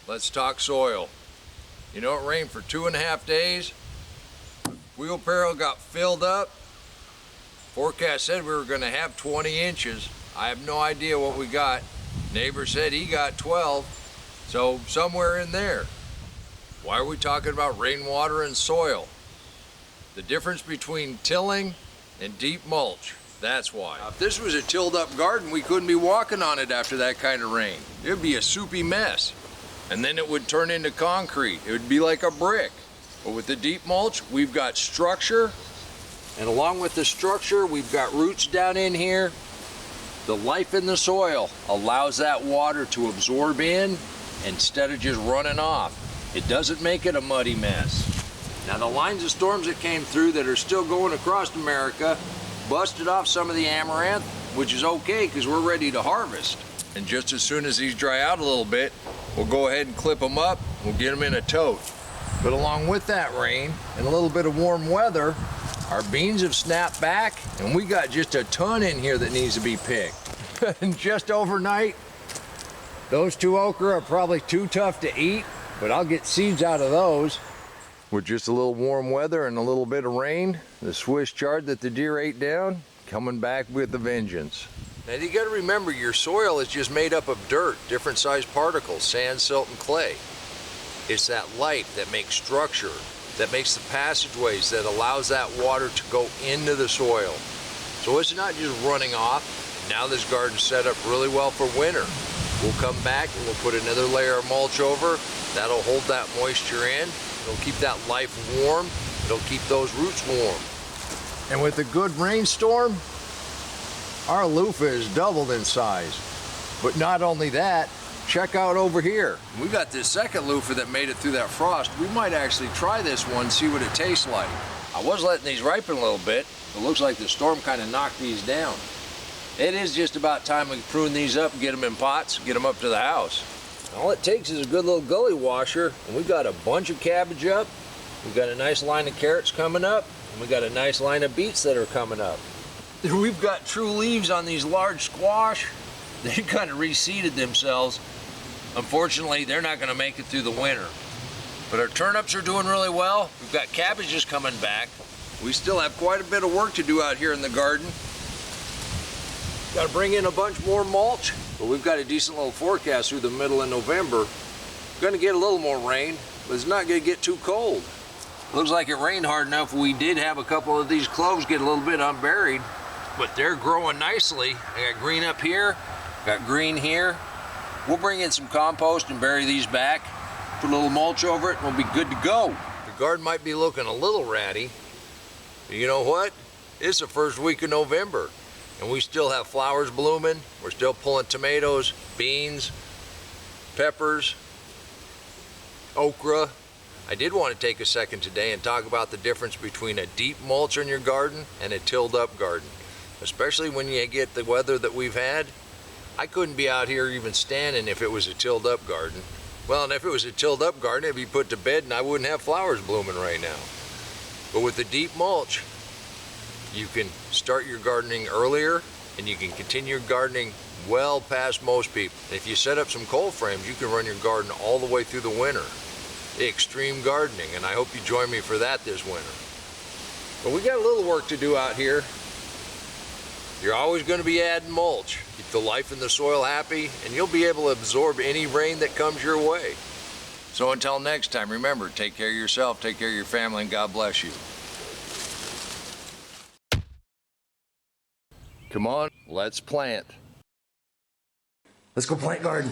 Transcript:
Let's talk soil. You know, it rained for 2.5 days. Wheelbarrow got filled up. Forecast said we were going to have 20 inches. I have no idea what we got. Neighbor said he got 12, so somewhere in there. Why are we talking about rainwater and soil? The difference between tilling and deep mulch. That's why. Now, if this was a tilled up garden, we couldn't be walking on it after that kind of rain. It would be a soupy mess. And then it would turn into concrete. It would be like a brick. But with the deep mulch, we've got structure. And along with the structure, we've got roots down in here. The life in the soil allows that water to absorb in instead of just running off. It doesn't make it a muddy mess. Now, the lines of storms that came through that are still going across America busted off some of the amaranth, which is okay because we're ready to harvest. And just as soon as these dry out a little bit, we'll go ahead and clip them up. We'll get them in a tote. But along with that rain and a little bit of warm weather, our beans have snapped back, and we got just a ton in here that needs to be picked. And just overnight, those 2 okra are probably too tough to eat, but I'll get seeds out of those. With just a little warm weather and a little bit of rain, the Swiss chard that the deer ate down, coming back with a vengeance. Now you gotta remember, your soil is just made up of dirt, different sized particles, sand, silt, and clay. It's that light that makes structure, that makes the passageways, that allows that water to go into the soil. So it's not just running off. Now this garden's set up really well for winter. We'll come back and we'll put another layer of mulch over. That'll hold that moisture in. It'll keep that life warm. It'll keep those roots warm. And with a good rainstorm, our loofah is doubled in size. But not only that, check out over here. We got this second loofah that made it through that frost. We might actually try this one, see what it tastes like. I was letting these ripen a little bit. It looks like the storm kind of knocked these down. It is just about time we prune these up and get them in pots, get them up to the house. All it takes is a good little gully washer, and we got a bunch of cabbage up. We've got a nice line of carrots coming up, and we got a nice line of beets that are coming up. We've got true leaves on these large squash. They kind of reseeded themselves. Unfortunately, they're not going to make it through the winter. But our turnips are doing really well. We've got cabbages coming back. We still have quite a bit of work to do out here in the garden. Got to bring in a bunch more mulch, but we've got a decent little forecast through the middle of November. Going to get a little more rain, but it's not going to get too cold. Looks like it rained hard enough. We did have a couple of these cloves get a little bit unburied, but they're growing nicely. I got green up here, got green here. We'll bring in some compost and bury these back, put a little mulch over it, and we'll be good to go. The garden might be looking a little ratty, but you know what? It's the first week of November, and we still have flowers blooming. We're still pulling tomatoes, beans, peppers, okra. I did want to take a second today and talk about the difference between a deep mulch in your garden and a tilled up garden, especially when you get the weather that we've had. I couldn't be out here even standing if it was a tilled up garden. Well, and if it was a tilled up garden, it'd be put to bed and I wouldn't have flowers blooming right now. But with the deep mulch, you can start your gardening earlier and you can continue gardening well past most people. If you set up some cold frames, you can run your garden all the way through the winter. Extreme gardening, and I hope you join me for that this winter. But we got a little work to do out here. You're always going to be adding mulch. Keep the life in the soil happy, and you'll be able to absorb any rain that comes your way. So until next time, remember, take care of yourself, take care of your family, and God bless you. Come on, let's plant. Let's go plant garden.